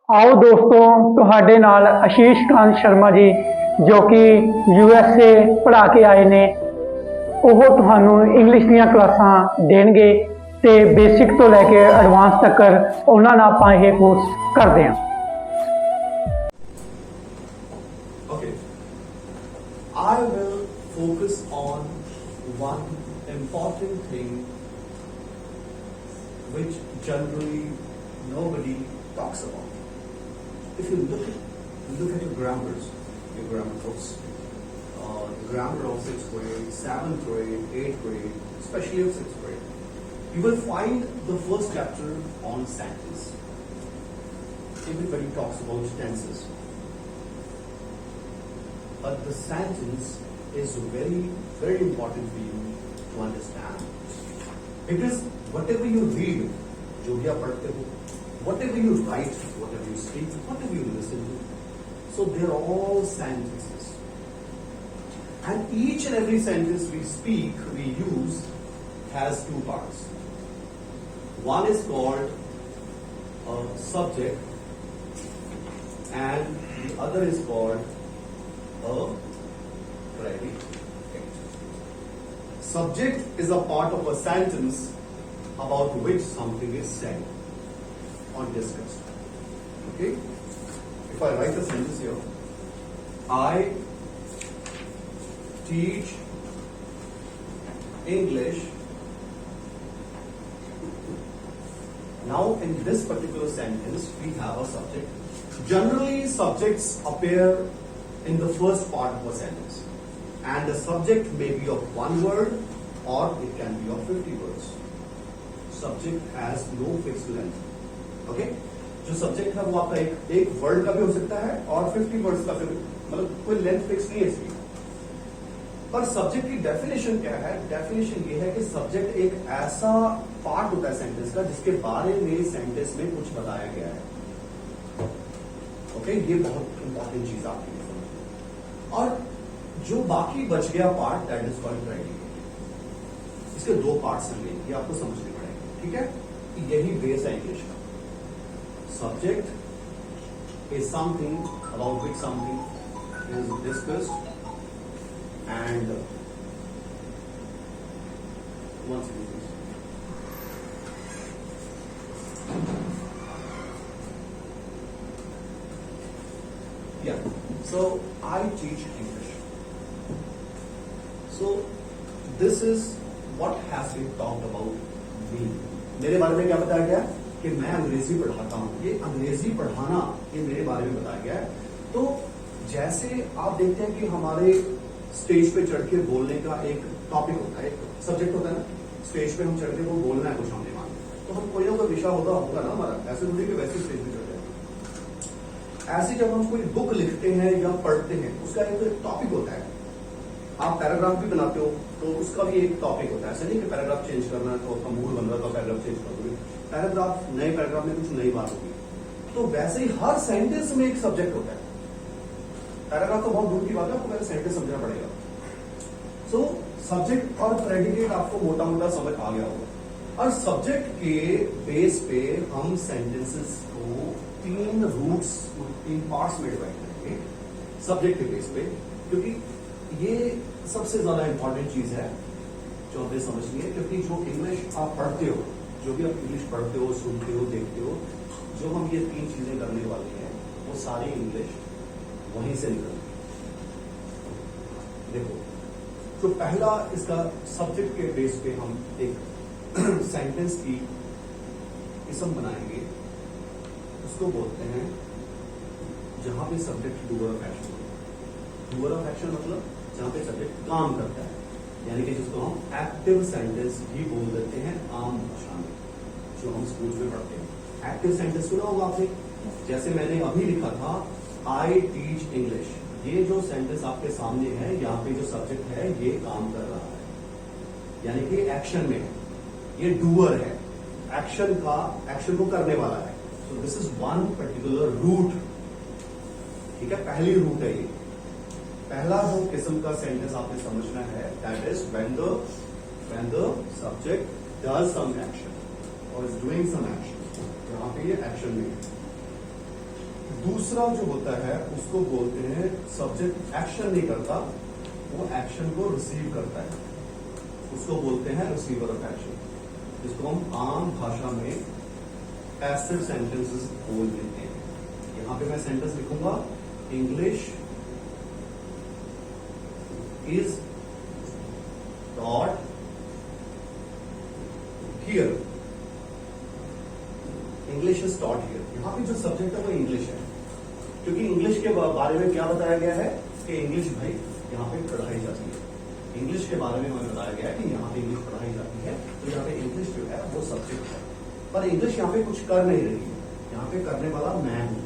आओ दोस्तों ਤੁਹਾਡੇ ਨਾਲ आशीष कांत शर्मा जी जो कि USA पढ़ा के आए ने ਉਹ ਤੁਹਾਨੂੰ ਇੰਗਲਿਸ਼ ਦੀਆਂ ਕਲਾਸਾਂ ਦੇਣਗੇ ਤੇ ਬੇਸਿਕ ਤੋਂ ਲੈ ਕੇ ਐਡਵਾਂਸ ਤੱਕ ਉਹਨਾਂ ਨਾਲ ਆਪਾਂ ਇਹ ਕੋਰਸ ਕਰਦੇ ਹਾਂ। Okay, I will focus on one important thing which generally nobody talks about. If you look at your grammars, your grammar books, the grammar of 6th grade, 7th grade, 8th grade, especially of 6th grade, you will find the first chapter on sentence. Everybody talks about tenses. But the sentence is very, very important for you to understand. Because whatever you read, जो भी आप पढ़ते हो, whatever you write, whatever you speak, whatever you listen to, so they're all sentences. And each and every sentence we speak, we use, has two parts. One is called a subject, and the other is called a predicate. Subject is a part of a sentence about which something is said or discussed. Okay? If I write a sentence here, I teach English. Now in this particular sentence we have a subject. Generally subjects appear in the first part of a sentence, and the subject may be of one word or it can be of 50 words. Subject has no fixed length. Okay? जो subject है वो आपका एक word का भी हो सकता है और 50 वर्ड्स का भी, मतलब कोई लेंथ फिक्स नहीं है इसकी। पर सब्जेक्ट की डेफिनेशन क्या है? डेफिनेशन ये है कि सब्जेक्ट एक ऐसा पार्ट होता है सेंटेंस का जिसके बारे में सेंटेंस में कुछ बताया गया है। ओके, ये बहुत इंपॉर्टेंट चीज आपके लिए समझना। और जो बाकी बच गया part, that is called predicate. इसके दो पार्ट्स हैं, ये आपको समझने पड़ेंगे। ठीक है, यही बेस है इंग्लिश का। Subject is something about which something is discussed, and once again please. Yeah, so I teach English. So this is what has been talked about me. मेरे बारे में क्या बताया गया कि मैं अंग्रेजी पढ़ाता हूं। ये अंग्रेजी पढ़ाना ये मेरे बारे में बताया गया है। तो जैसे आप देखते हैं कि हमारे स्टेज पे चढ़ के बोलने का एक टॉपिक होता है, एक सब्जेक्ट होता है ना। स्टेज पे हम चढ़ के वो बोलना है कुछ हमने मान, तो हम कोई ना कोई विषय होगा ना हमारा, ऐसे थोड़ी कि वैसे स्टेज पे चढ़ जाए। ऐसे जब हम कोई बुक लिखते हैं या पढ़ते हैं, उसका एक टॉपिक होता है। आप पैराग्राफ भी बनाते हो तो उसका भी एक टॉपिक होता है। ऐसा नहीं कि पैराग्राफ चेंज करना है तो आपका मूड बन रहा था पैराग्राफ चेंज कर दोगे। पैराग्राफ, नए पैराग्राफ में कुछ नई बात होगी। तो वैसे ही हर सेंटेंस में एक सब्जेक्ट होता है। पैराग्राफ तो बहुत दूर की बात है, आपको पहले सेंटेंस समझना पड़ेगा। सो सब्जेक्ट और प्रेडिकेट आपको मोटा मोटा समझ आ गया होगा। और सब्जेक्ट के बेस पे हम सेंटेंसेस को तीन रूट्स, तीन पार्ट्स में डिवाइड करेंगे सब्जेक्ट के बेस पे, क्योंकि ये सबसे ज्यादा इंपॉर्टेंट चीज है जो हमें समझनी है। क्योंकि जो इंग्लिश आप पढ़ते हो, जो भी आप इंग्लिश पढ़ते हो, सुनते हो, देखते हो, जो हम ये तीन चीजें करने वाले हैं वो सारी इंग्लिश वहीं से निकलती है। देखो, तो पहला इसका सब्जेक्ट के बेस पे हम एक सेंटेंस की किस्म बनाएंगे। उसको बोलते हैं जहां पे सब्जेक्ट डूअर ऑफ एक्शन होता है। डूअर ऑफ एक्शन मतलब जहां पे सब्जेक्ट काम करता है, यानी कि जिसको हम एक्टिव सेंटेंस भी बोल देते हैं आम भाषा में, जो हम स्कूल में पढ़ते हैं। एक्टिव सेंटेंस सुना होगा आपने, जैसे मैंने अभी लिखा था आई टीच इंग्लिश। ये जो सेंटेंस आपके सामने है, यहाँ पे जो सब्जेक्ट है ये काम कर रहा है, यानी कि एक्शन में है, ये डूअर है, एक्शन को करने वाला है। So this is one particular route. ठीक है, पहली रूट है ये। पहला जो किस्म का सेंटेंस आपने समझना है, that is when the subject does some action और इज डूइंग सम एक्शन, जहां पे ये एक्शन में है। दूसरा जो होता है उसको बोलते हैं सब्जेक्ट एक्शन नहीं करता, वो एक्शन को रिसीव करता है, उसको बोलते हैं रिसीवर ऑफ एक्शन, जिसको हम आम भाषा में पैसिव सेंटेंसेस बोल देते हैं। यहां पे मैं सेंटेंस लिखूंगा, English is taught here, English is taught here. यहां पे जो सब्जेक्ट है वो इंग्लिश है, क्योंकि इंग्लिश के बारे में क्या बताया गया है कि इंग्लिश भाई यहाँ पे पढ़ाई जाती है, इंग्लिश के बारे में हमें बताया गया है कि यहाँ पे इंग्लिश पढ़ाई जाती है, तो यहाँ पे इंग्लिश जो है वो सब्जेक्ट है, पर इंग्लिश यहाँ पे कुछ कर नहीं रही है, यहाँ पे करने वाला मैं हूं,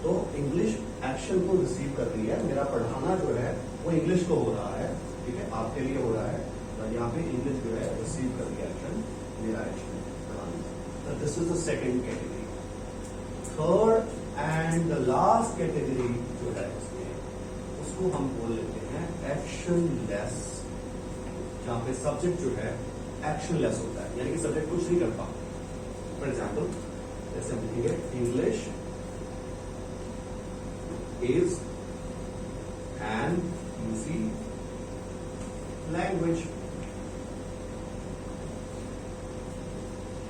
तो इंग्लिश एक्शन को रिसीव कर रही है, मेरा पढ़ाना जो है वो इंग्लिश को हो रहा है, ठीक है, आपके लिए हो रहा है, तो यहाँ पे इंग्लिश जो है रिसीव कर रही है एक्शन, मेरा एक्शन पढ़ाना। This is the second category. Third and the last category जो है उसमें उसको हम बोल लेते हैं एक्शनलेस, जहां पे सब्जेक्ट जो है एक्शनलेस होता है, यानी कि सब्जेक्ट कुछ नहीं करता। फॉर एग्जाम्पल जैसे हम लिखेंगे English is an easy language.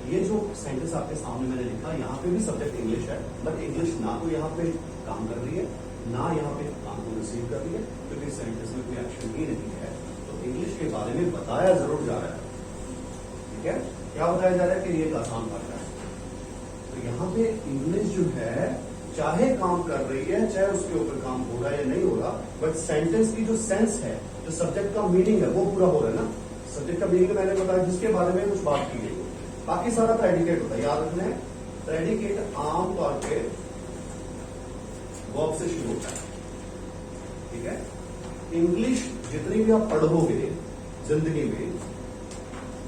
ये जो सेंटेंस आपके सामने मैंने लिखा, यहाँ पे भी सब्जेक्ट इंग्लिश है, बट इंग्लिश ना तो यहाँ पे काम कर रही है, ना यहाँ पे काम को रिसीव कर रही है, क्योंकि सेंटेंस में कोई एक्शन ही नहीं है, तो इंग्लिश के बारे में बताया जरूर जा रहा है, ठीक है, क्या बताया जा रहा है कि ये एक आसान भाषा है। तो यहाँ पे इंग्लिश जो है चाहे काम कर रही है, चाहे उसके ऊपर काम हो रहा है या नहीं हो रहा, बट सेंटेंस की जो सेंस है, जो सब्जेक्ट का मीनिंग है वो पूरा हो रहा है ना। सब्जेक्ट का मीनिंग मैंने बताया जिसके बारे में कुछ बात की गई, बाकी सारा प्रेडिकेट होता है, याद रखना है, प्रेडिकेट आमतौर पे वर्ब से शुरू होता है, ठीक है। इंग्लिश जितनी भी आप पढ़ोगे जिंदगी में,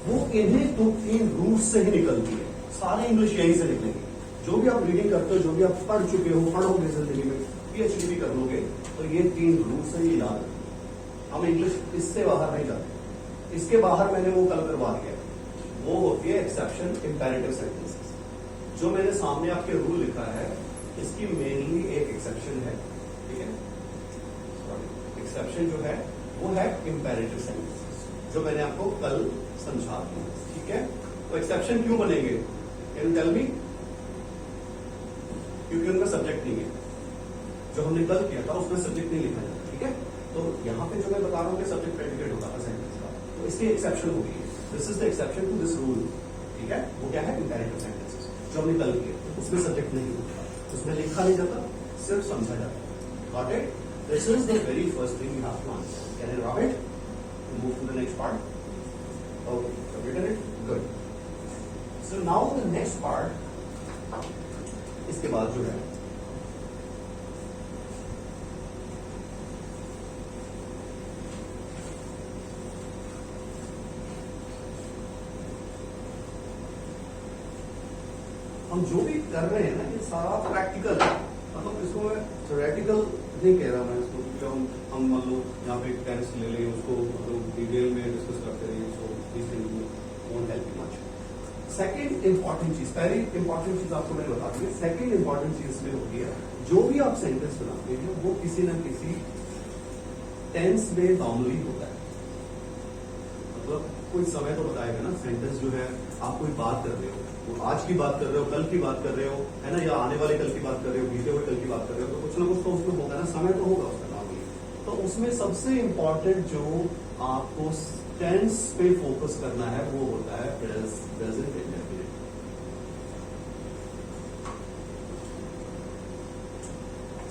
वो इन्हीं दो तीन रूट से ही निकलती है, सारी इंग्लिश यहीं से निकलेगी। जो भी आप रीडिंग करते हो, जो भी आप पढ़ चुके हो, पढ़ोगे जिंदगी में, पीएचडी भी कर लोगे, तो ये तीन रूट से ही याद रखेंगे। हम इंग्लिश इससे बाहर नहीं जाते, इसके बाहर मैंने वो कल करवा दिया, वो होती है एक्सेप्शन इंपेरेटिव सेंटेंसेस। जो मैंने सामने आपके रूल लिखा है, इसकी मेनली एक एक्सेप्शन है, ठीक है, एक्सेप्शन जो है वो है इंपेरेटिव सेंटेंसेस, जो मैंने आपको कल समझा दिया, ठीक है। तो एक्सेप्शन क्यों बनेंगे, कैन टेल मी? क्योंकि उनका सब्जेक्ट नहीं है, जो हमने कल किया था उसमें सब्जेक्ट नहीं लिखा जाता, ठीक है। तो यहाँ पे जो मैं बता रहा हूँ कि सब्जेक्ट प्रेडिकेट होता था सेंटेंस का, तो इसकी एक्सेप्शन होगी, this is the exception to this rule, ठीक है। वो क्या है, इंपेरेटिव सेंटेंसेस, जो हमने कल किया, उसमें सब्जेक्ट नहीं होता, उसमें लिखा नहीं जाता, सिर्फ समझा जाता है। Got it? This is the very first thing you have to answer. Can you rob it? Move to the next part. Okay, so written it? Good. So now the next part, इसके बाद जो है हम जो भी कर रहे हैं ना, ये सारा प्रैक्टिकल है, मतलब इसको मैं थ्योरेटिकल नहीं कह रहा, मैं इसको क्योंकि हम मान लो यहाँ पे टेंस ले लें, उसको मतलब डिटेल में डिस्कस करते रहिए, so this thing won't help you much. Second important चीज, पहली इंपॉर्टेंट चीज आपको मैंने बता दी है, सेकेंड इंपॉर्टेंट चीज इसमें होती है, जो भी आप सेंटेंस बनाते हैं वो किसी न किसी टेंस में नॉर्मली होता है, मतलब कोई समय तो बताएगा ना। सेंटेंस जो है, आप कोई बात कर रहे हो, वो आज की बात कर रहे हो, कल की बात कर रहे हो, है ना, या आने वाले कल की बात कर रहे हो, बीते हुए कल की बात कर रहे हो, तो कुछ ना कुछ तो उसमें होगा ना, समय तो होगा उसका नॉर्मली। तो उसमें सबसे इंपॉर्टेंट जो आपको टेंस पे फोकस करना है वो होता है प्रेजेंट इंडेफिनिट।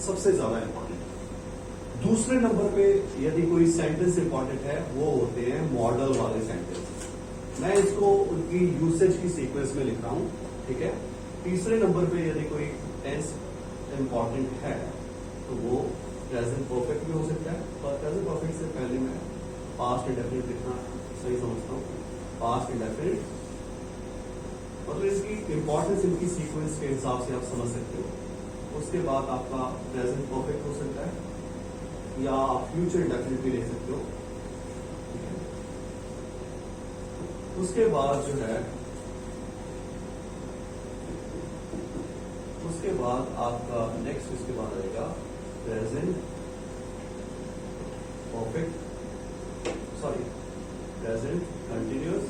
सबसे ज्यादा इंपॉर्टेंट। दूसरे नंबर पे यदि कोई सेंटेंस इंपॉर्टेंट है, वो होते हैं मॉडल वाले सेंटेंस। मैं इसको उनकी यूसेज की सीक्वेंस में लिख रहा हूं, ठीक है। तीसरे नंबर पे यदि कोई टेंस इंपॉर्टेंट है तो वो प्रेजेंट परफेक्ट भी हो सकता है, और प्रेजेंट परफेक्ट से पहले मैं पास्ट इंडेफिनिट लिखना सही समझता हूँ। पास्ट इंडेफिनिट मतलब इसकी इंपॉर्टेंस इनकी सीक्वेंस के हिसाब से आप समझ सकते हो। उसके बाद आपका प्रेजेंट परफेक्ट हो सकता है, या आप फ्यूचर इंडेफिनिट भी ले सकते हो, ठीक है। उसके बाद जो है उसके बाद आपका नेक्स्ट इसके बाद आएगा present perfect, sorry present continuous,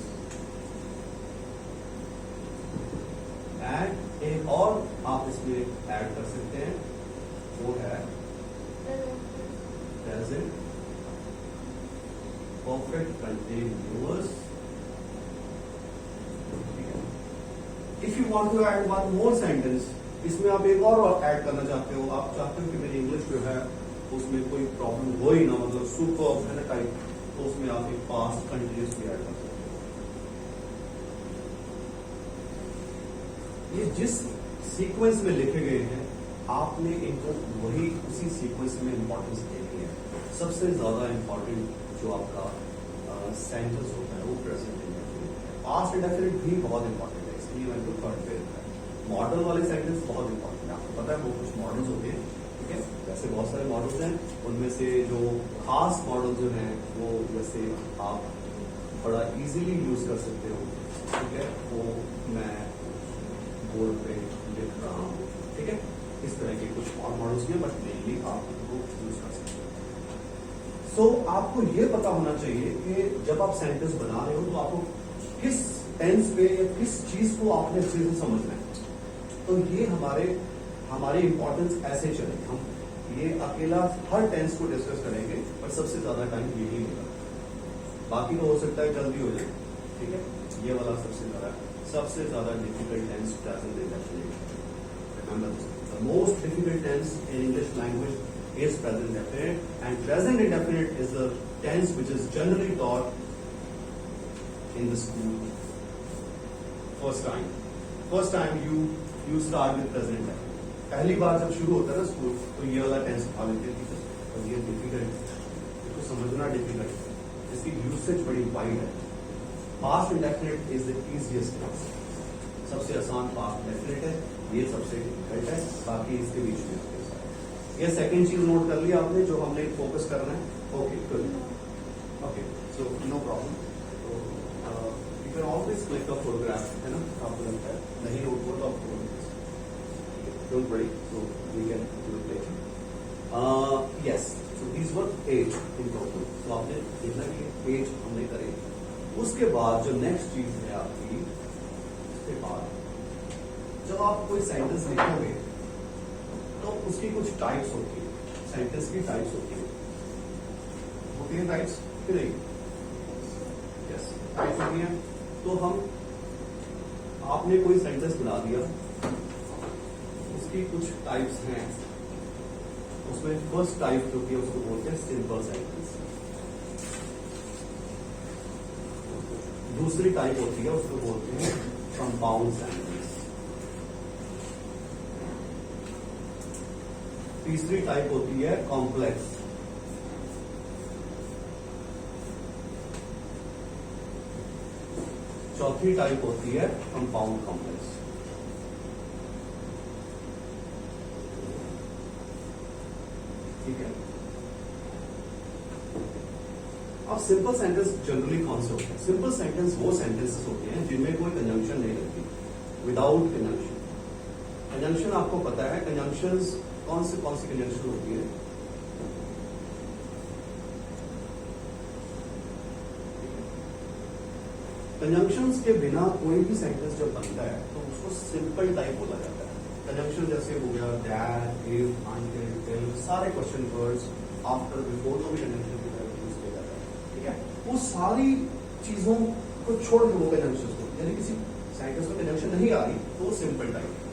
and एक और आप इसमें ऐड कर सकते हैं, वो है present perfect continuous. If you want to add one more sentence, इसमें आप एक और ऐड करना चाहते हो, आप चाहते हो कि मेरी इंग्लिश जो है उसमें कोई प्रॉब्लम हो ही ना, मतलब सुपर है ना टाइप, तो उसमें आप एक पास्ट कंटिन्यूअस भी ऐड कर सकते हो। ये जिस सीक्वेंस में लिखे गए हैं आपने इनको वही उसी सीक्वेंस में इंपॉर्टेंस देनी है। सबसे ज्यादा इंपॉर्टेंट जो आपका सेंटेंस होता है वो प्रेजेंट इंडेफिनिट है। पास्ट इंडेफिनिट भी बहुत इंपॉर्टेंट है, इसलिए मैंने तो थर्ड पे रखा है। मॉडल वाले सेंटेंस बहुत इंपॉर्टेंट है, आपको पता है वो कुछ मॉडल्स होते हैं, ठीक है। वैसे बहुत सारे मॉडल्स हैं, उनमें से जो खास मॉडल जो हैं वो जैसे आप बड़ा इजीली यूज कर सकते हो, ठीक है, वो मैं बोर्ड पे लिख रहा हूँ, ठीक है। इस तरह के कुछ और मॉडल्स हैं, बट मेनली आप उनको यूज कर सकते हो। तो आपको ये पता होना चाहिए कि जब आप सेंटेंस बना रहे हो तो आपको किस टेंस पे या किस चीज को आपने अच्छे से समझना है। तो ये हमारे इंपॉर्टेंस ऐसे चलेंगे, हम ये अकेला हर टेंस को डिस्कस करेंगे, पर सबसे ज्यादा टाइम यही लेगा। बाकी तो हो सकता है जल्दी हो जाए, ठीक है। ये वाला सबसे ज्यादा difficult tense present indefinite. Remember this, the most difficult tense in English language is present indefinite, and present indefinite is the tense which is generally taught in the school first time you start with present indefinite। पहली बार जब शुरू होता है ना school, तो ये वाला tense उठा लेते हैं, और ये डिफिकल्ट, इसको समझना डिफिकल्ट है, इसकी यूसेज बड़ी वाइड है। Past indefinite is the easiest tense, सबसे आसान पास्ट इंडेफिनिट है, ये सबसे डिफिकल्ट है, बाकी इसके बीच में। ये सेकंड चीज नोट कर लिया आपने, जो हमने फोकस करना है। Okay good, okay so no problem. तो you can always click a photograph, है ना, आपको लगता है नहीं नोट हो तो आपको don't worry, so we can do it later. Yes, so these were 8 in total. तो आपने देखना कि 8 हमने करे। उसके बाद जो नेक्स्ट चीज है आपकी, उसके बाद जब आप कोई सेंटेंस लिखोगे तो उसकी कुछ टाइप्स होती है, सेंटेंस की टाइप्स होती है टाइप्स कि नहीं? यस, टाइप्स होती हैं। तो हम आपने कोई सेंटेंस बना दिया, उसकी कुछ टाइप्स हैं। उसमें फर्स्ट टाइप जो कि उसको बोलते हैं सिंपल सेंटेंस, दूसरी टाइप होती है उसको बोलते हैं कंपाउंड सेंटेंस, तीसरी टाइप होती है कॉम्प्लेक्स, चौथी टाइप होती है कंपाउंड कॉम्प्लेक्स। ठीक है। अब सिंपल सेंटेंस जनरली कौन से होते हैं? सिंपल सेंटेंस वो सेंटेंसेस होते हैं जिनमें कोई कंजंक्शन नहीं लगती, विदाउट कंजंक्शन। कंजंक्शन आपको पता है, कंजंक्शंस कौन सी कंजंक्शन होती है? कंजंक्शंस के बिना कोई भी सेंटेंस जब बनता है तो उसको सिंपल टाइप बोला जाता है। कंजंक्शन जैसे हो गया दैट, इफ, अनटिल, टिल, सारे क्वेश्चन वर्ड्स, आफ्टर, बिफोर को भी कंजंक्शन की तरह यूज किया जाता है। ठीक है, वो सारी चीजों को छोड़ के वो कंजंक्शन को, यानी किसी सेंटेंस में कंजंक्शन नहीं आ रही तो वो सिंपल टाइप है।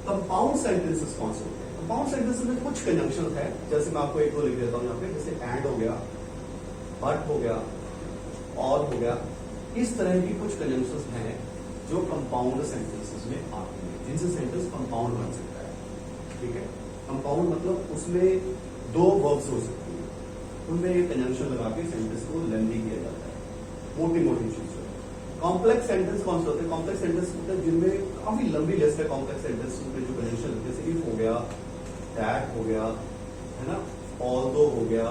कंपाउंड सेंटेंसेस कौन से होते हैं? कंपाउंड सेंटेंसेस में कुछ कंजंक्शन है, जैसे मैं आपको एक दो लिख देता हूं यहाँ पे, जैसे एंड हो गया, बट हो गया, और हो गया। इस तरह की कुछ कंजंक्शंस हैं जो कंपाउंड सेंटेंसेस में आती हैं, जिनसे सेंटेंस कंपाउंड बन सकता है। ठीक है, कंपाउंड मतलब उसमें दो वर्ब्स हो सकती है, उनमें एक कंजंक्शन लगा के सेंटेंस को लेंदी किया जाता है, मोटी मोटी चीज। कॉम्प्लेक्स सेंटेंस कौन से होते हैं? कॉम्प्लेक्स सेंटेंस होते हैं जिनमें काफी लंबी लिस्ट है कॉम्प्लेक्स सेंटेंस में, जो कंजंक्शन लगते हैं, जैसे इफ हो गया, दैट हो गया, है ना, ऑल्दो हो गया,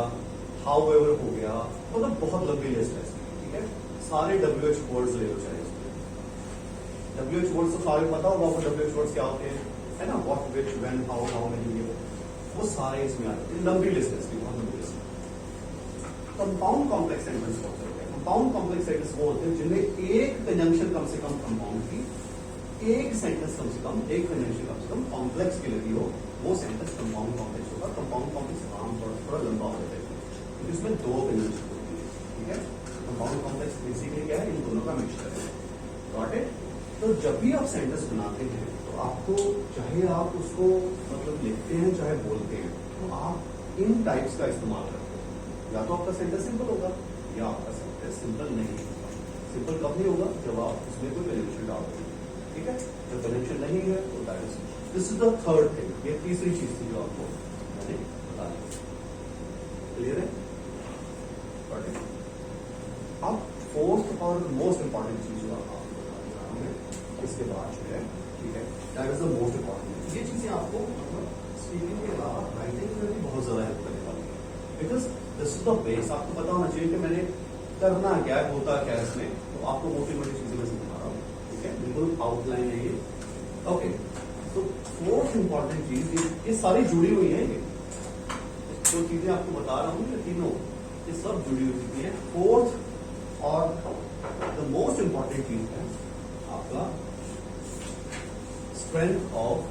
हाउएवर हो गया, मतलब बहुत लंबी लिस्ट है। ठीक है, सारे WH वर्ड्स ले लो चाहे उसमें। WH वर्ड्स तो सारे पता होगा आपको, WH वर्ड्स क्या होते हैं, है ना, what, which, when, how many, वो सारे इसमें आते हैं। लंबी लिस्ट है इसकी, बहुत लंबी लिस्ट। कंपाउंड कॉम्प्लेक्स सेंटेंस कौन से होते हैं? कंपाउंड कॉम्प्लेक्स सेंटेंस वो होते हैं जिनमें एक कंजंक्शन कम से कम कंपाउंड की, एक सेंटेंस कम से कम, एक कंजंक्शन कम से कम कॉम्प्लेक्स की लगी हो, वो सेंटेंस कंपाउंड कॉम्प्लेक्स होगा। कंपाउंड कॉम्प्लेक्स आमतौर पर थोड़ा लंबा हो जाता है क्योंकि इसमें दो कंजंक्शन होती है, ठीक है। कंपाउंड कॉम्प्लेक्स बेसिकली क्या है, इन दोनों का मिक्सचर है, गॉट इट। तो जब भी आप सेंटेंस बनाते हैं तो आपको, चाहे आप उसको मतलब लिखते हैं चाहे बोलते हैं, तो आप इन टाइप्स का इस्तेमाल करते हैं। या तो आपका सेंटेंस सिंपल होगा या आपका सेंटेंस सिंपल नहीं होगा। सिंपल कब नहीं होगा, जब आप उसमें कोई कनेक्शन डालते हैं, ठीक है। जब कनेक्शन नहीं है तो that is, this is the third thing, ये तीसरी चीज थी जो आपको मैंने बता दी। क्लियर है? अब फोर्थ और मोस्ट इंपॉर्टेंट चीज जो आपको बता रहा हूं मैं इसके बाद जो है, ठीक है, that is the most important. ये चीजें आपको मतलब स्पीकिंग के अलावा राइटिंग में भी बहुत ज्यादा हेल्प करने वाली है, because this is the base. आपको पता होना चाहिए कि मैंने करना क्या है, होता क्या है इसमें, तो आपको मोटी मोटी चीजें मैं समझा रहा हूँ, ठीक है, बिल्कुल आउटलाइन है ये। ओके, तो फोर्थ इंपॉर्टेंट चीज, ये सारी जुड़ी हुई है, ये जो चीजें आपको बता रहा हूँ, ये तीनों ये सब जुड़ी हुई चीजें हैं। फोर्थ और द मोस्ट इंपॉर्टेंट चीज है आपका स्ट्रेंथ ऑफ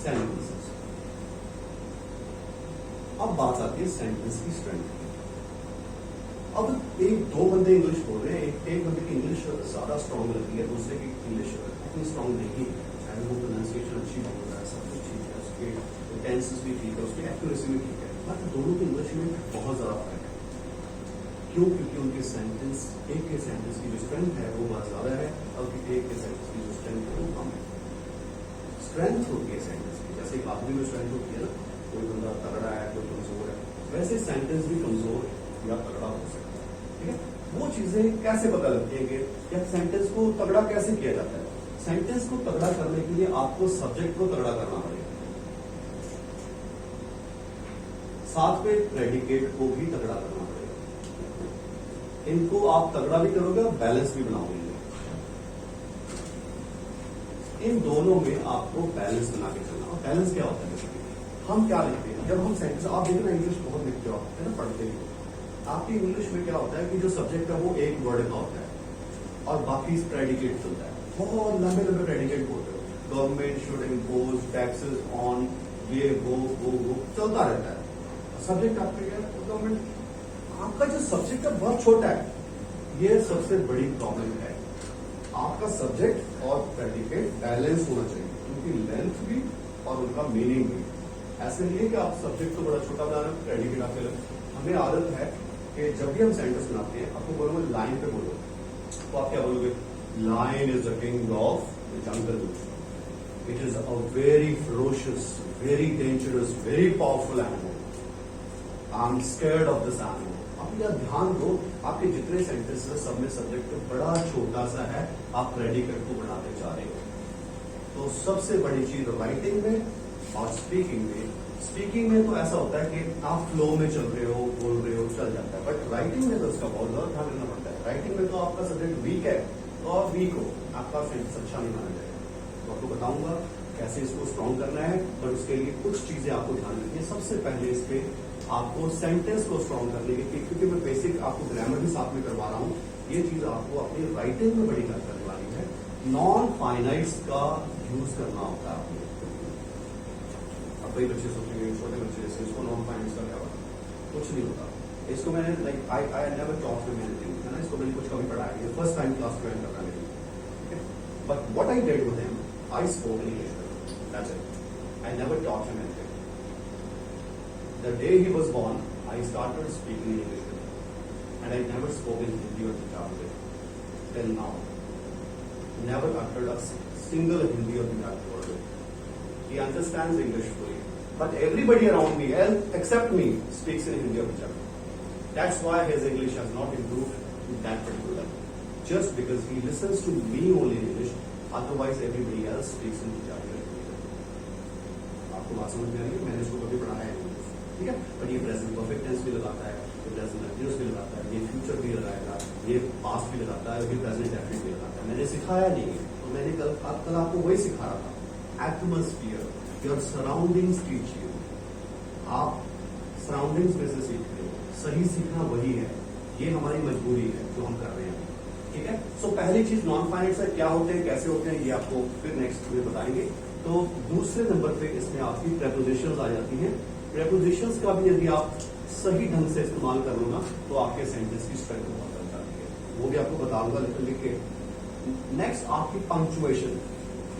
सेंटेंसेस। अब बात आती है सेंटेंस की स्ट्रेंथ की। अब एक दो बंदे इंग्लिश बोल रहे हैं, एक बंदे की इंग्लिश ज्यादा स्ट्रांग लगती है, दूसरे की इंग्लिश इतनी स्ट्रांग नहीं है, चाहे वो प्रोनाउंसिएशन अच्छी बोल रहा है, सब कुछ ठीक है, उसके टेंसेस भी ठीक है, उसकी एक्यूरेसी भी ठीक है, बट दोनों की इंग्लिश में बहुत ज्यादा फर्क है। क्यों? क्योंकि उनके सेंटेंस, एक के सेंटेंस की जो स्ट्रेंथ है वो बहुत ज्यादा है, और एक के सेंटेंस की जो स्ट्रेंथ है वो कम है। स्ट्रेंथ होती है सेंटेंस की, जैसे एक आदमी में स्ट्रेंथ होती है ना, कोई बंदा तगड़ा है, कोई कमजोर है, वैसे सेंटेंस भी कमजोर या तगड़ा हो सकता है, ठीक है। वो चीजें कैसे पता लगती है कि या सेंटेंस को तगड़ा कैसे किया जाता है? सेंटेंस को तगड़ा करने के लिए आपको सब्जेक्ट को तगड़ा करना पड़ेगा, साथ में प्रेडिकेट को भी तगड़ा करना पड़ेगा। इनको आप तगड़ा भी करोगे और बैलेंस भी बनाओगे। इन दोनों में आपको बैलेंस बना के चलना। और बैलेंस क्या होता है? हम क्या लिखते हैं जब हम सेंटेंस, आप देखो ना इंग्लिश बहुत लिखते हो, है ना, पढ़ते हो, आपकी इंग्लिश में क्या होता है कि जो सब्जेक्ट है वो एक वर्ड का होता है और बाकी प्रेडिकेट चलता है, बहुत लंबे लंबे प्रेडिकेट बोलते हो, government should impose taxes on ये वो चलता रहता है। सब्जेक्ट आपका क्या है? गवर्नमेंट। आपका जो सब्जेक्ट है बहुत छोटा है, ये सबसे बड़ी प्रॉब्लम है। आपका सब्जेक्ट और प्रेडिकेट बैलेंस होना चाहिए, क्योंकि लेंथ भी और उनका मीनिंग भी। ऐसे नहीं है कि आप सब्जेक्ट को बड़ा छोटा बना रहे हो, प्रेडिकेट आपके लग। हमें आदत है कि जब भी हम सेंटेंस बनाते हैं, आपको बोलोगे लाइन पे बोलो, तो आप क्या बोलोगे? Line is the king of the jungle, it is a very ferocious, very dangerous, very powerful animal, I am scared of this animal. आप यह ध्यान दो, आपके जितने सेंटेंस है सब में सब्जेक्ट बड़ा छोटा सा है, आप प्रेडिकेट को बढ़ाते जा रहे हो। तो सबसे बड़ी चीज राइटिंग में और स्पीकिंग में तो ऐसा होता है कि आप फ्लो में चल रहे हो, बोल रहे हो, चल जाता है, बट राइटिंग में तो उसका बहुत ज्यादा ध्यान रखना पड़ता है। राइटिंग में तो आपका सब्जेक्ट वीक है तो आप वीक हो, आपका सेंटेंस अच्छा नहीं माना जाएगा। तो आपको बताऊंगा कैसे इसको स्ट्रॉन्ग करना है, पर उसके लिए कुछ चीजें आपको ध्यान रखनी है। सबसे पहले इस पे आपको सेंटेंस को स्ट्रॉन्ग करने के लिए, क्योंकि मैं बेसिक आपको ग्रामर भी साथ में करवा रहा हूँ, ये चीज आपको अपनी राइटिंग में बड़ी हेल्प करने वाली है। नॉन फाइनाइट्स का यूज करना होता है। अब कई बच्चे सोचेंगे, छोटे बच्चे जैसे, इसको नॉन फाइनाइट्स का क्या होता है? कुछ नहीं होता। इसको मैंने like I never taught him anything, है ना, इसको मैंने कुछ कभी पढ़ाया नहीं, फर्स्ट टाइम क्लास ज्वाइन कर रहा है। But what I did with him, I spoke in English, that's it. I never taught him anything. The day he was born, I started speaking English with him, and I never spoke in Hindi or Punjabi till now. Never uttered a single Hindi or Punjabi word. He understands English fully, but everybody around me, except me, speaks in Hindi or Punjabi. That's why his English has not improved to that particular level. Just because he listens to me only in English, otherwise everybody else speaks in Punjabi or Hindi. आपको बात समझ में आ रही है? मैंने इसको कभी पढ़ाया है, ठीक है, बट ये प्रेजेंट परफेक्ट टेंस भी लगाता है, ये प्रेजेंट कंटिन्यूस भी लगाता है, ये फ्यूचर भी लगाएगा, ये पास्ट भी लगाता है, ये प्रेजेंट डेफिनेट भी लगाता है। मैंने सिखाया नहीं है, तो मैंने कल आपको वही सिखा रहा था। Atmosphere, your surroundings teach you. आप सराउंडिंग्स में से सीख रहे हो, सही सीखना वही है, ये हमारी मजबूरी है जो हम कर रहे हैं, ठीक है। सो पहली चीज नॉन फाइनाइट से क्या होते हैं, कैसे होते हैं, ये आपको फिर नेक्स्ट में बताएंगे। तो दूसरे नंबर पे इसमें आपकी प्रेपोजिशंस आ जाती हैं। प्रेपोजिशंस का भी यदि आप सही ढंग से इस्तेमाल कर लो ना, तो आपके सेंटेंस की स्ट्रेंथ बहुत बढ़ जाती है, वो भी आपको बताऊंगा लिख के। नेक्स्ट आपकी पंक्चुएशन।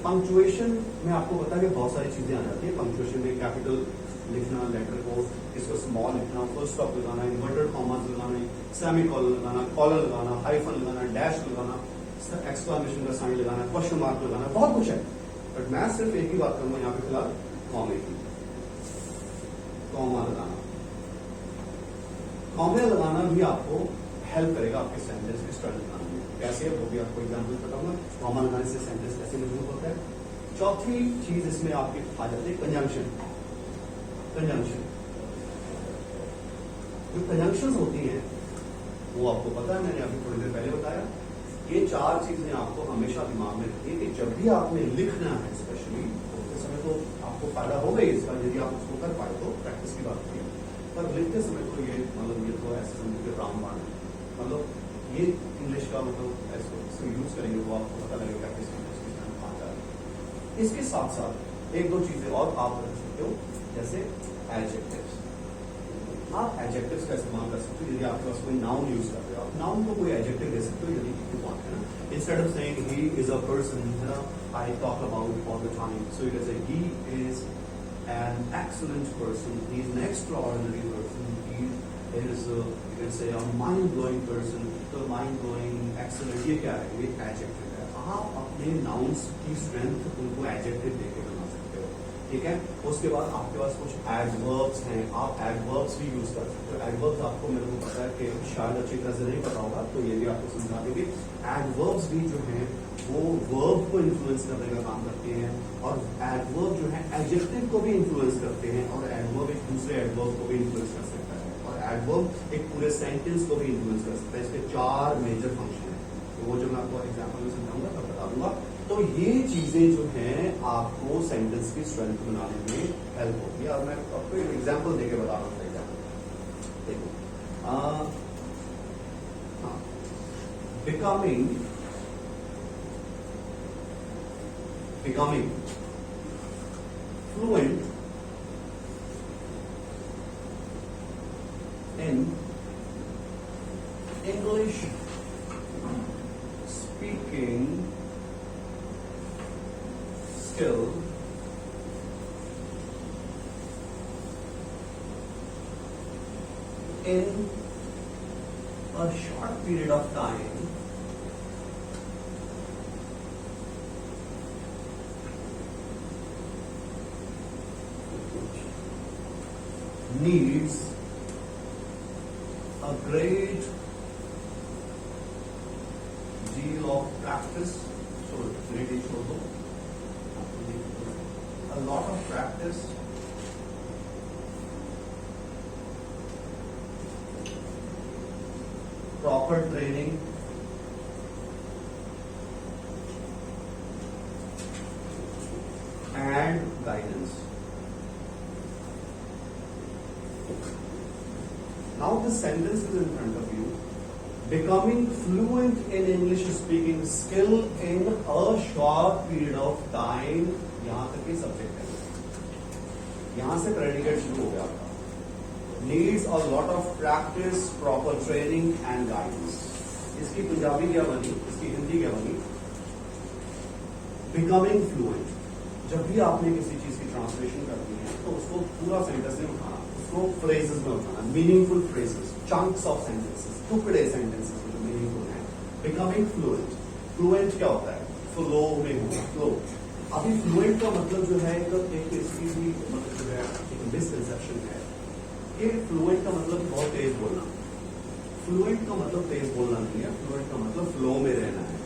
पंक्चुएशन में आपको पता है कि बहुत सारी चीजें आ जाती है। पंक्चुएशन में कैपिटल लिखना, लेटर को इसको स्मॉल लिखना, फुल स्टॉप लगाना, इन्वर्टेड कॉमास लगाना, सेमी कॉलर लगाना, कॉलर लगाना, हाइफन लगाना, डैश लगाना, एक्सक्लेमेशन का साइन लगाना, क्वेश्चन मार्क लगाना, बहुत कुछ है। बट मैं सिर्फ एक ही बात करूंगा यहाँ पे फिलहाल, कॉमे की। कॉमा लगाना, कॉमे लगाना भी आपको हेल्प करेगा आपके सेंटेंस की स्ट्रेंथ बनाने में। कैसे है वो भी आपको एग्जाम्पल बताऊंगा। कॉमा लगाने से सेंटेंस कैसे मजबूत होता है। चौथी चीज इसमें आपकी आ जाती है कंजंक्शन। कंजंक्शन, जो कंजंक्शंस होती हैं वो आपको पता है, मैंने अभी थोड़ी देर पहले बताया। ये चार चीजें आपको हमेशा दिमाग में रखिए कि जब भी आपने लिखना है, स्पेशली उस समय तो आपको फायदा हो गई इसका, यदि आप उसको कर पाए तो प्रैक्टिस की बात है। पर लिखते समय तो ये मतलब ये तो ऐसे समझ के रामबाण है, मतलब ये इंग्लिश का मतलब ऐसे यूज करेंगे तो आपको पता लगेगा कि इसकी कहाँ जा रही है। इसके साथ साथ एक दो चीजें और आप रख सकते हो, जैसे एडजेक्टिव्स। आप एडजेक्टिव्स का इस्तेमाल कर सकते हो। यदि आपके पास कोई नाउन यूज कर रहे हो, आप नाउन को कोई एडजेक्टिव दे सकते हो यदि यू वांट, है ना। Instead of saying he is a person, है ना, I talk about all the time, so you can say he is an excellent person, he is an extraordinary person, he is you can say a mind blowing person, तो mind blowing, excellent, ये क्या है, ये adjective है। आप अपने nouns की strength उनको एडजेक्टिव देके बना सकते हो, ठीक है। उसके बाद आपके पास कुछ एडवर्ब्स हैं, आप एडवर्ब्स भी यूज कर सकते हो। एडवर्ब्स आपको मेरे को पता है कि शायद अच्छी तरह से नहीं पता होगा, तो ये भी आपको समझा देंगे। एडवर्ब्स भी जो है वो वर्ब को इन्फ्लुएंस करने का काम करते हैं, और एडवर्ब जो है एडजेक्टिव को भी इन्फ्लुएंस करते हैं, और एडवर्ब एक दूसरे एडवर्ब को भी इन्फ्लुएंस कर सकता है, और एडवर्ब एक पूरे सेंटेंस को भी इन्फ्लुएंस कर सकता है। इसके चार मेजर फंक्शन है, तो वो जो मैं आपको एग्जाम्पल में समझाऊंगा तब बता दूंगा। तो ये चीजें जो हैं आपको सेंटेंस की स्ट्रेंथ बनाने में हेल्प होती है, और मैं आपको एक एग्जाम्पल देके बता रहा हूँ। एग्जाम्पल देखो, becoming fluent in English speaking skill in a short period of time needs a great deal of practice. So, great is also a lot of practice, proper training, and guidance. Now the sentence is in front of you. Becoming fluent in English speaking skill in a short period of time. यहाँ तक ये subject है, यहाँ से predicate शुरू हो गया आपका। Needs a lot of practice, proper training and guidance. इसकी पंजाबी क्या बनी, इसकी हिंदी क्या बनी? Becoming fluent. जब भी आपने किसी चीज की ट्रांसलेशन करनी है तो उसको पूरा सेंटेंस में उठाना, उसको फ्रेजेस में उठाना, meaningful phrases, chunks of sentences, टुकड़े सेंटेंसेस जो मीनिंगफुल हैं। बिकमिंग फ्लुएंट, फ्लुएंट क्या होता है? फ्लो में होना, फ्लो। अभी फ्लुएंट का मतलब जो है एक इसकी भी मतलब जो है एक मिसकंसेप्शन है कि फ्लुएंट का मतलब बहुत तेज बोलना। फ्लुएंट का मतलब तेज बोलना नहीं है, फ्लुएंट का मतलब फ्लो में रहना है।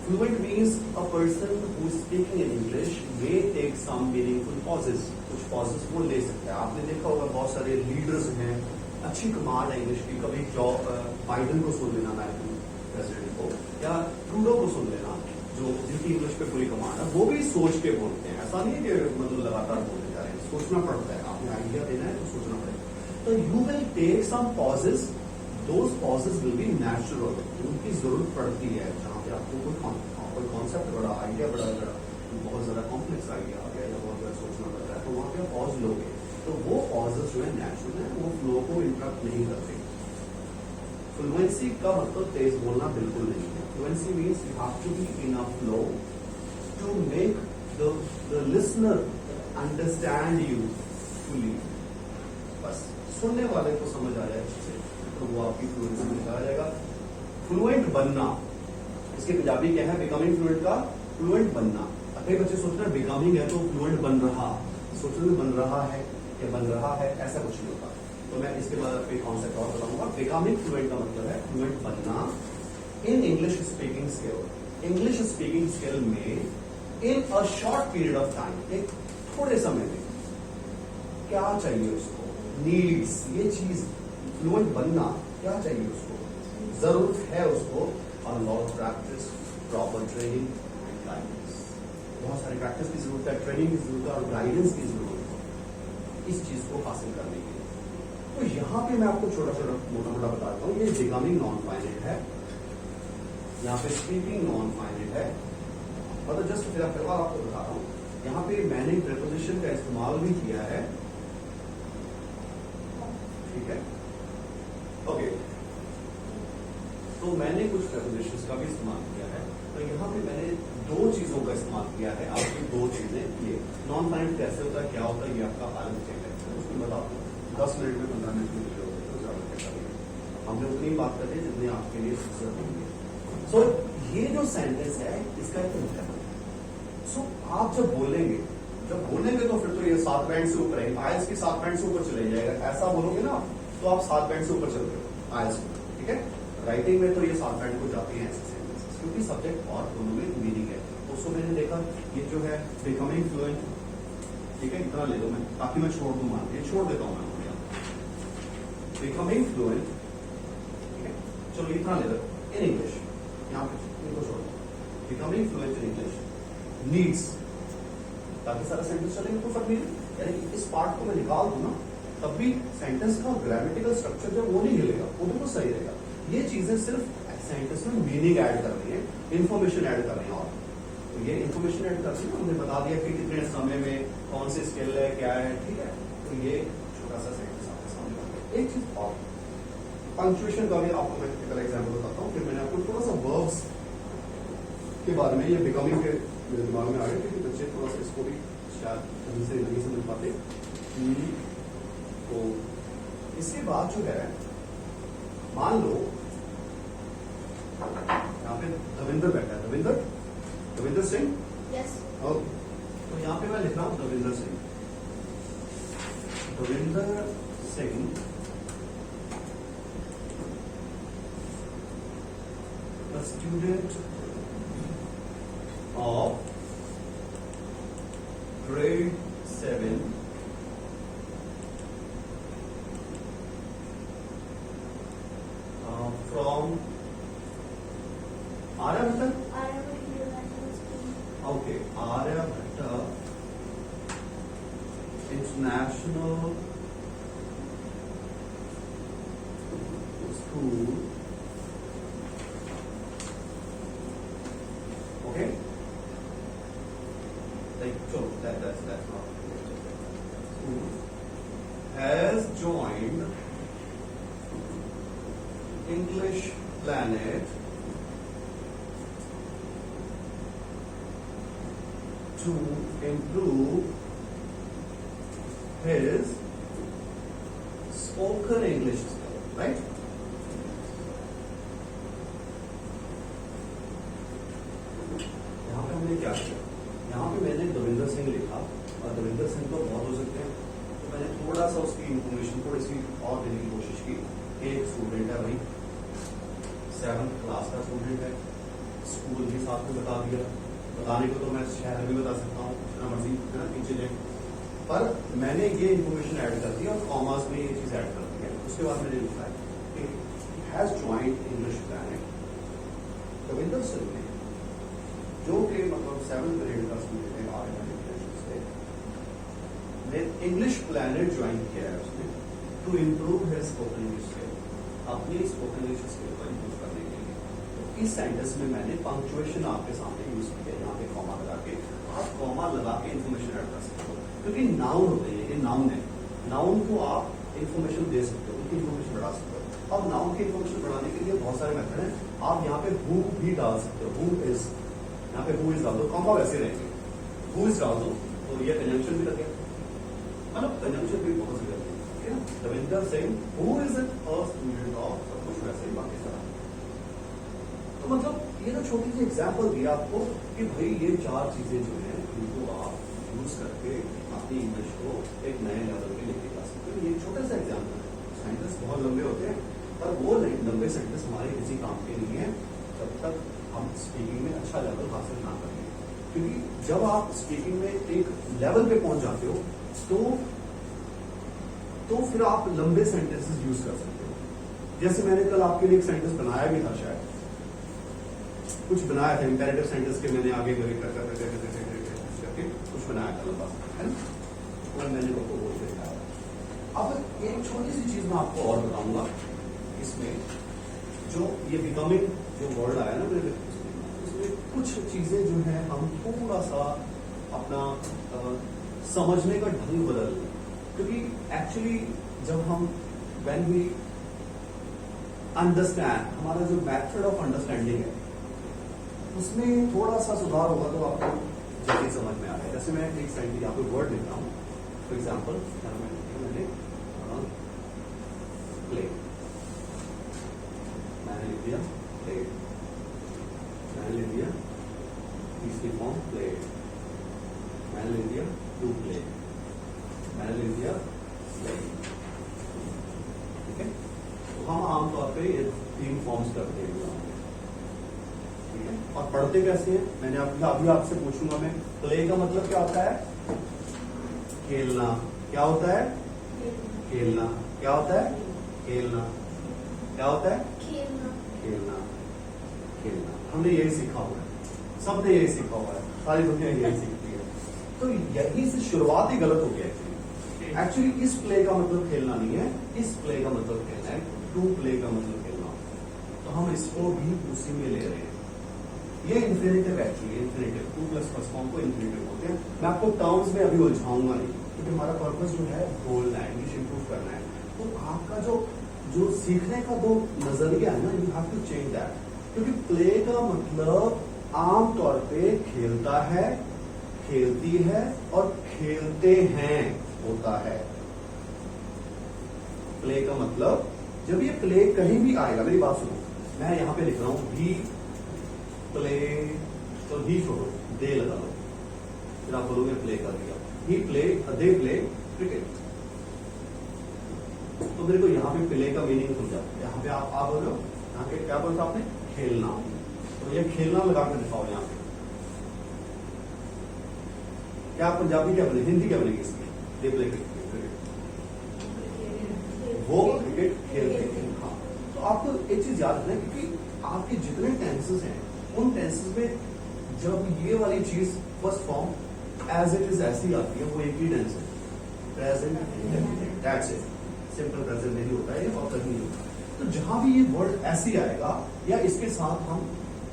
Fluent means a person who is speaking in English may take some meaningful pauses. कुछ pauses वो ले सकता है। आपने देखा होगा बहुत सारे लीडर्स हैं, अच्छी कमांड है इंग्लिश की, कभी जॉब बाइडन को सुन लेना, अमेरिकन प्रेसिडेंट को, या ट्रूडो को सुन लेना, जो जिनकी इंग्लिश पे पूरी कमांड है, वो भी सोच के बोलते हैं। ऐसा नहीं है कि मतलब लगातार बोलते जा रहे हैं, सोचना पड़ता है। आपने आइडिया देना है तो सोचना पड़ेगा। तो you will take some pauses, those pauses will be natural. उनकी जरूरत पड़ती है जहाँ पे आपको कोई कॉन्सेप्ट बड़ा आइडिया बड़ा बहुत ज्यादा कॉम्प्लेक्स आइडिया आ गया या बहुत ज्यादा सोचना पड़ता है, तो वहां पे पॉज लोगे तो वो पॉजेस जो है नेचुरल है, वो फ्लो को इंटरप्ट नहीं करते। फ्लुएंसी का मतलब तेज बोलना बिल्कुल नहीं है। Fluency means you have to be in a flow to make the listener understand you fully. बस सुनने वाले को समझ आ जाए अच्छे से, तो वो आपकी फ्लुएंसी में आ जाएगा। फ्लुएंट बनना, इसके पंजाबी क्या है? बिकमिंग फ्लुएंट का फ्लुएंट बनना। कई बच्चे सोच रहे हैं बिकमिंग है तो फ्लुएंट बन रहा, सोच रहे बन रहा है या बन रहा है, ऐसा कुछ नहीं होता। तो मैं इसके बाद आपको कॉन्सेप्ट और बताऊंगा। बिकमिंग फ्लुएंट का मतलब है फ्लुएंट बनना in English speaking skill. English speaking skill में in a short period of time, एक थोड़े समय में क्या चाहिए उसको, नीड्स, ये चीज फ्लुएंट बनना क्या चाहिए उसको, जरूरत है उसको a lot of practice, proper training and guidance. बहुत सारी प्रैक्टिस की जरूरत है, ट्रेनिंग की जरूरत है और गाइडेंस की जरूरत है इस चीज को हासिल करने के लिए। तो यहां पे मैं आपको छोटा छोटा मोटा मोटा बताता हूँ। ये बिकमिंग नॉन फाइनाइट है, यहाँ पे स्पीकिंग नॉन फाइनाइट है, मतलब जस्ट फिर आपको बता रहा हूँ। यहाँ पे मैंने प्रेपोजिशन का इस्तेमाल भी किया है, ठीक है, ओके। तो मैंने कुछ प्रेपोजिशंस का भी इस्तेमाल किया है। तो यहाँ पे मैंने दो चीजों का इस्तेमाल किया है। आपकी दो चीजें, ये नॉन फाइनाइट कैसे होता है, क्या होता है, ये आपका पालन चेक है, उसमें बताता हूँ। 10 मिनट में 15 मिनट में वीडियो होते तो ज्यादा क्या करेंगे, हमने उतनी बात करते हैं जितनी आपके लिए जरूरी है। सो ये जो सेंटेंस है इसका एक मतलब है। सो आप जब बोलेंगे तो फिर तो ये 7 बैंड से ऊपर है, आयल्स की 7 बैंड से ऊपर चले जाएगा। ऐसा बोलोगे ना तो आप 7 बैंड से ऊपर चल रहे हो आयल्स में, ठीक है। राइटिंग में तो ये 7 बैंड को जाती है ऐसे सेंटेंसेस, क्योंकि सब्जेक्ट और दोनों में मीनिंग है। उसको मैंने देखा ये जो है बिकमिंग फ्लुएंट, ठीक है, इतना ले लो मैं, ताकि मैं छोड़ दूं, मान ये छोड़ देता हूं मैं बिकमिंग फ्लुएंट, ठीक है, चलो इतना ले लो इन इंग्लिश, यहाँ पे इनको छोड़ दो। Becoming fluent in English needs, ताकि सारा सेंटेंस चलेगा कोई फर्क नहीं है। यानी इस पार्ट को मैं निकाल दूं ना तब भी सेंटेंस का ग्रामेटिकल स्ट्रक्चर जो वो नहीं हिलेगा, वो बिल्कुल सही रहेगा। ये चीजें सिर्फ सेंटेंस में मीनिंग ऐड कर रही है, इंफॉर्मेशन ऐड कर रही है। और तो ये इंफॉर्मेशन ऐड कर रही है, हमने बता दिया कि कितने समय में कौन सी स्किल है, क्या है, ठीक है। तो ये छोटा सा सेंटेंस आपके सामने आ गया। एक चीज और, पंक्चुएशन का भी आपको मैं टिपिकल एग्जांपल बताता हूँ, फिर मैंने आपको थोड़ा सा वर्ब्स के बारे में, ये बिकमिंग के मेरे दिमाग में आ गया क्योंकि बच्चे थोड़ा सा इसको भी शायद ढंग से नहीं समझ पाते। तो इसके बाद जो है, मान लो यहाँ पे दविंदर बैठा है, दविंदर सिंह, यस, तो यहाँ पे मैं लिख रहा हूँ Davinder Singh a student of grade 7 from Aryabhatta. Okay, Aryabhatta International School. Okay, like so that's not school has joined English Planet to improve his spoken English skill, right? यहाँ पे हमने क्या किया, यहाँ पे मैंने दविंदर सिंह लिखा, और दविंदर सिंह तो बहुत हो सकते हैं, तो मैंने थोड़ा सा उसकी इंफॉर्मेशन थोड़ी सी और देने की कोशिश की। एक स्टूडेंट है भाई, 7th क्लास का स्टूडेंट है, स्कूल भी साथ में बता दिया, बताने को तो मैं शहर भी बता सकता हूँ, जितना मर्जी है ना पीछे जाए, पर मैंने ये इंफॉर्मेशन ऐड कर दी और कॉमर्स में ये चीज ऐड कर दी है। उसके बाद मैंने लिखा है कि has joined English planet Ravinder Singh ने, जो कि मतलब 7th ग्रेड का स्टूडेंट है आर्ट से, ने इंग्लिश प्लैनेट ज्वाइन किया है उसने to improve his spoken English skill, अपनी स्पोकन इंग्लिश स्किल को इम्प्रूव करने के लिए। तो इस सेंटेंस में मैंने पंक्चुएशन आपके सामने यूज किया, यहाँ पे कॉमा लगा के, आप कॉमा लगा के इन्फॉर्मेशन ऐड कर सकते हो, क्योंकि नाउन होते हैं, ये नाउन है, नाउन को आप इन्फॉर्मेशन दे सकते हो, उनकी इन्फॉर्मेशन बढ़ा सकते हो। अब नाउन की इन्फॉर्मेशन बढ़ाने के लिए बहुत सारे मेथड हैं, आप यहाँ पे हु भी डाल सकते हो, हु इज, यहाँ पे हु इज डाल दो, कॉमा वैसे रहेंगे, हु इज डाल दो तो ये कंजंक्शन भी लगेगा, मतलब कंजंक्शन भी बहुत जरूरत है ना। Ravinder Singh who is a student of, सब कुछ वैसे ही बाकी सारा। तो मतलब ये तो छोटी सी एग्जाम्पल दिया आपको कि भाई ये 4 चीजें जो है इनको आप यूज करके अपनी इंग्लिश को एक नए लेवल पे लेके जा सकते हो। ये छोटा सा एग्जाम्पल है, सेंटेंस बहुत लंबे होते हैं, पर वो लंबे सेंटेंस हमारे किसी काम के नहीं है जब तक हम स्पीकिंग में अच्छा लेवल हासिल ना करें, क्योंकि जब आप स्पीकिंग में एक लेवल पे पहुंच जाते हो तो फिर आप लंबे सेंटेंसेस यूज कर सकते हो। जैसे मैंने कल आपके लिए एक सेंटेंस बनाया भी था, शायद कुछ बनाया था इंपेरेटिव सेंटेंस के, मैंने आगे करके कुछ बनाया था लंबा, है ना, और मैंने आपको बोल के दिखाया। अब एक छोटी सी चीज मैं आपको और बताऊंगा इसमें, जो ये बिकमिंग जो वर्ड आया ना मेरे, उसमें कुछ चीजें जो है हम थोड़ा सा अपना समझने का ढंग बदल लें, क्योंकि एक्चुअली जब हम व्हेन वी अंडरस्टैंड, हमारा जो मेथड ऑफ अंडरस्टैंडिंग है उसमें थोड़ा सा सुधार होगा तो आपको जल्दी समझ में आ रहा है। जैसे मैं एक साइड यहाँ पे वर्ड लिख रहा हूँ, फॉर एग्जाम्पल मैंने प्ले, मैंने लिख दिया प्ले, मैंने लिख दिया तीसरी फॉर्म प्ले, मैंने लिख दिया टू प्ले, मैंने लिख दिया प्ले, ठीक है। तो हम आमतौर पे ये 3 फॉर्म्स करते हैं, ठीक है। और पढ़ते कैसे हैं, मैंने अभी आपसे पूछूंगा मैं, प्ले का मतलब क्या होता है, खेलना, क्या होता है, खेलना, क्या होता है, खेलना, क्या होता है, खेलना, खेलना। हमने यही सीखा हुआ है, सबने यही सीखा हुआ है, सारी दुनिया यही सीखती है। तो यही से शुरुआत ही गलत हो गया एक्चुअली। इस प्ले का मतलब खेलना नहीं है, इस प्ले का मतलब खेलना है, टू प्ले का मतलब खेलना। तो हम इसको भी उसी में ले रहे हैं। ये infinitive actually, infinitive 2 plus first form को इन्फिनिटिव बोलते हैं। मैं आपको टर्म्स में अभी उलझाऊंगा नहीं, क्योंकि हमारा पर्पस जो है बोलना है, इंग्लिश इंप्रूव करना है। तो आपका जो सीखने का जो नजरिया है ना, you have to change that, क्योंकि प्ले का मतलब आमतौर पे खेलता है, खेलती है और खेलते हैं होता है। प्ले का मतलब, जब ये प्ले कहीं भी आएगा, मेरी बात सुनो, मैं यहां पे लिख रहा हूं भी प्ले, तो ही छोड़ो, दे लगा लो, फिर आप बोलोगे प्ले कर दिया, ही प्ले, दे प्ले क्रिकेट। तो मेरे को यहाँ पे प्ले का मीनिंग समझा, यहाँ पे आप बोल रहे हो, यहाँ पे क्या बोलता आपने, खेलना, तो ये खेलना लगा कर दिखाओ यहाँ पे। क्या पंजाबी क्या बने, हिंदी क्या बनेगी इसकी, दे प्ले क्रिकेट, वो क्रिकेट खेलते हैं। हाँ, तो आपको एक चीज याद रखना, क्योंकि आपके जितने टेंसेस हैं उन टेंसेस में जब ये वाली चीज first form as it is ऐसी आती है, वो एक ही टेंस है, present indefinite, that's it. Simple present नहीं होता है और कहीं नहीं होता। तो जहां भी ये वर्ड ऐसी आएगा, या इसके साथ हम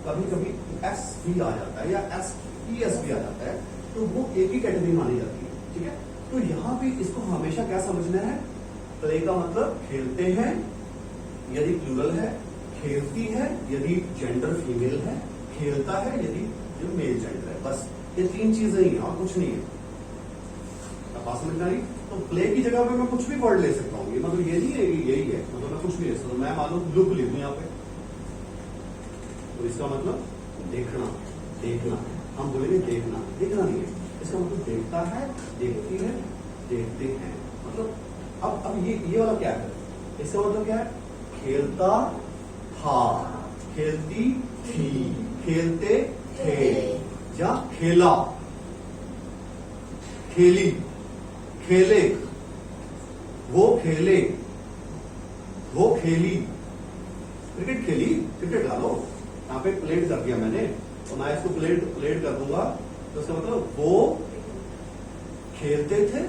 कभी कभी एस भी आ जाता है, या एस भी आ जाता है, तो वो एक ही कैटेगरी मानी जाती है, ठीक है। तो यहाँ पे इसको हमेशा क्या समझना है, प्ले का मतलब खेलते हैं यदि प्लूरल है, खेलती है यदि जेंडर फीमेल है, खेलता है यदि जो मेल जेंडर है, बस ये 3 चीजें ही हैं और कुछ नहीं है। बात समझ में आई? तो प्ले की जगह पे मैं कुछ भी वर्ड ले सकता हूँ, मतलब ये नहीं है कि यही है, मतलब मैं कुछ भी ले सकता हूँ। मैं मालूम लुक लिखूं यहाँ पे, तो इसका मतलब देखना, देखना, हम बोलेंगे देखना, देखना नहीं है, इसका मतलब देखता है, देखती है, देखते हैं। मतलब अब ये वाला क्या है, इसका मतलब क्या है, खेलता था, खेलती थी, खेलते थे, या खेला, खेली, खेले, वो खेले, वो खेली, क्रिकेट खेली, क्रिकेट डालो, यहाँ पे प्लेड कर दिया मैंने, तो मैं इसको प्लेड कर दूंगा, तो इसका मतलब वो खेलते थे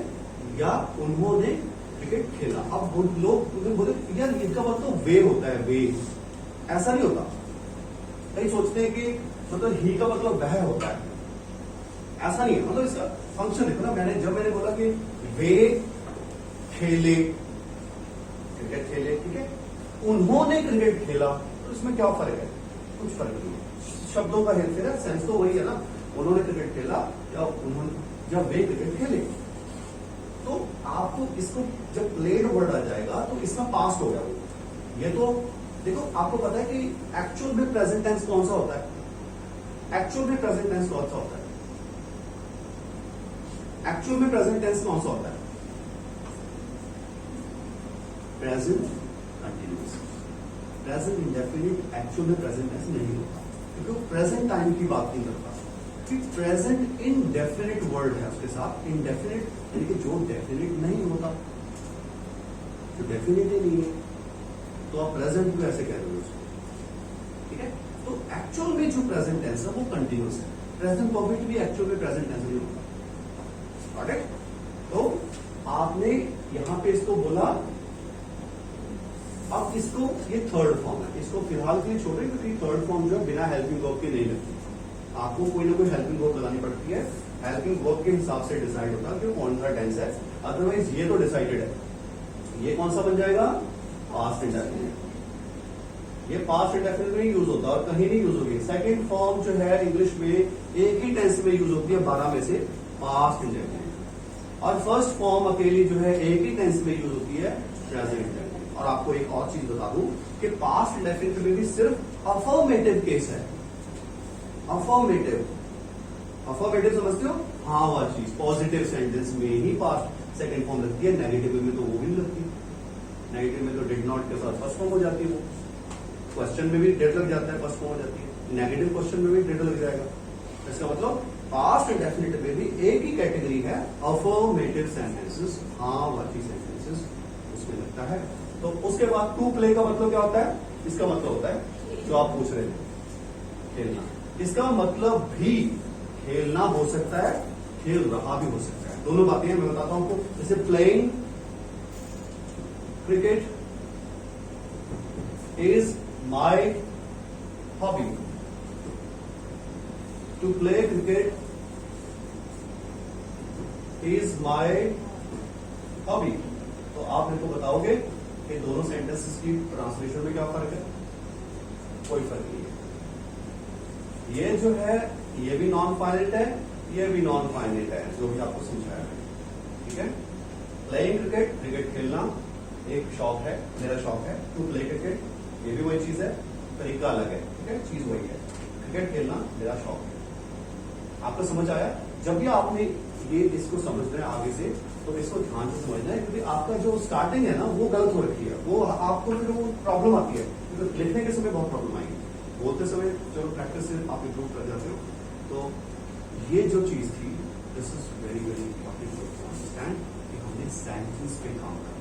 या उन्होंने क्रिकेट खेला। अब लोग बोले यार इनका मतलब वे होता है, वे, ऐसा नहीं होता। कई सोचते हैं कि मतलब ही का मतलब वह होता है, ऐसा नहीं है। मतलब इसका फंक्शन देखो ना, जब मैंने बोला कि वे खेले, क्रिकेट खेले, ठीक है, उन्होंने क्रिकेट खेला, तो इसमें क्या फर्क है? कुछ फर्क नहीं है, शब्दों का हेरफेर है, सेंस तो वही है ना। उन्होंने क्रिकेट खेला या उन्होंने, जब वे क्रिकेट खेले, तो आपको इसको जब प्लेड वर्ड आ जाएगा तो इसका पास्ट हो गया वो। ये तो देखो, आपको पता है कि एक्चुअल में प्रेजेंट टेंस कौन सा होता है? एक्चुअल में प्रेजेंट टेंस कौन सा होता है? एक्चुअल में प्रेजेंट टेंस कौन सा होता है? Present continuous. Present indefinite actual में प्रेजेंट टेंस नहीं होता, क्योंकि प्रेजेंट टाइम की बात नहीं करता। कि प्रेजेंट इनडेफिनिट वर्ड है, उसके साथ इनडेफिनिट यानी कि जो डेफिनिट नहीं होता, जो डेफिनिट ही नहीं है, तो आप प्रेजेंट को ऐसे कह रहे हो उसको, ठीक है। तो एक्चुअल में जो प्रेजेंट टेंस है वो कंटिन्यूअस है। प्रेजेंट परफेक्ट भी एक्चुअल में प्रेजेंट टेंस नहीं होता, करेक्ट। तो आपने यहां पे इसको बोला, अब इसको, ये थर्ड फॉर्म है, इसको फिलहाल के लिए छोड़े, क्योंकि थर्ड फॉर्म जो है बिना हेल्पिंग वर्ब के नहीं लगती, आपको कोई ना कोई हेल्पिंग वर्ब लगानी पड़ती है। हेल्पिंग वर्ब के हिसाब से डिसाइड होता है कि कौन सा टेंस है, अदरवाइज ये तो डिसाइडेड है। ये कौन सा बन जाएगा? Past indefinite. ये पास्ट इंडेफिनिट में यूज होता है और कहीं नहीं यूज होगी। सेकंड फॉर्म जो है इंग्लिश में एक ही टेंस में यूज होती है 12 में से, पास्ट इंडेफिनिट। और फर्स्ट फॉर्म अकेली जो है एक ही टेंस में यूज होती है, प्रेजेंट इंडेफिनिट। और आपको एक और चीज बता दूं कि पास्ट इंडेफिनिट में भी सिर्फ अफर्मेटिव केस है। अफर्मेटिव, अफर्मेटिव समझते हो? हाँ, वह चीज पॉजिटिव सेंटेंस में ही पास्ट सेकंड फॉर्म लगती है, नेगेटिव में तो वो भी नहीं लगती। नेगेटिव में तो डिड नॉट के साथ फर्स्ट फॉर्म हो जाती है, वो क्वेश्चन में भी डिड लग जाता है, फर्स्ट फॉर्म हो जाती है, नेगेटिव क्वेश्चन में भी डिड लग जाएगा। इसका मतलब पास्ट इंडेफिनिट में भी एक ही कैटेगरी है, अफर्मेटिव सेंटेंसेस, हाँ वाची सेंटेंसेस उसमें लगता है। तो उसके बाद टू प्ले का मतलब क्या होता है? इसका मतलब होता है जो आप पूछ रहे थे, खेलना। इसका मतलब भी खेलना हो सकता है, खेल रहा भी हो सकता है, दोनों बातें हैं। मैं बताता हूं आपको, जैसे playing cricket is my hobby. To play cricket is my hobby. तो आप मेरे को बताओगे कि दोनों सेंटेंसेस की ट्रांसलेशन में क्या फर्क है? कोई फर्क नहीं है। ये जो है ये भी नॉन फाइनाइट है, ये भी नॉन फाइनाइट है, जो भी आपको समझाया है, ठीक है। प्लेइंग क्रिकेट, क्रिकेट खेलना एक शौक है, मेरा शौक है। टू प्ले क्रिकेट, ये भी वही चीज है, तरीका अलग है, ठीक है, चीज वही है। क्रिकेट खेलना मेरा शौक है। आपको समझ आया? जब भी आपने ये इसको समझ रहे हैं आगे से, तो इसको ध्यान से समझना है, क्योंकि आपका जो स्टार्टिंग है ना वो गलत हो रखी है, वो आपको फिर वो प्रॉब्लम आती है, क्योंकि लिखने के समय बहुत प्रॉब्लम आएगी, बोलते समय चलो प्रैक्टिस से आप इम्प्रूव कर जाते हो। तो ये जो चीज थी, this is very very important to understand कि हमने सेंटेंस पे काम करना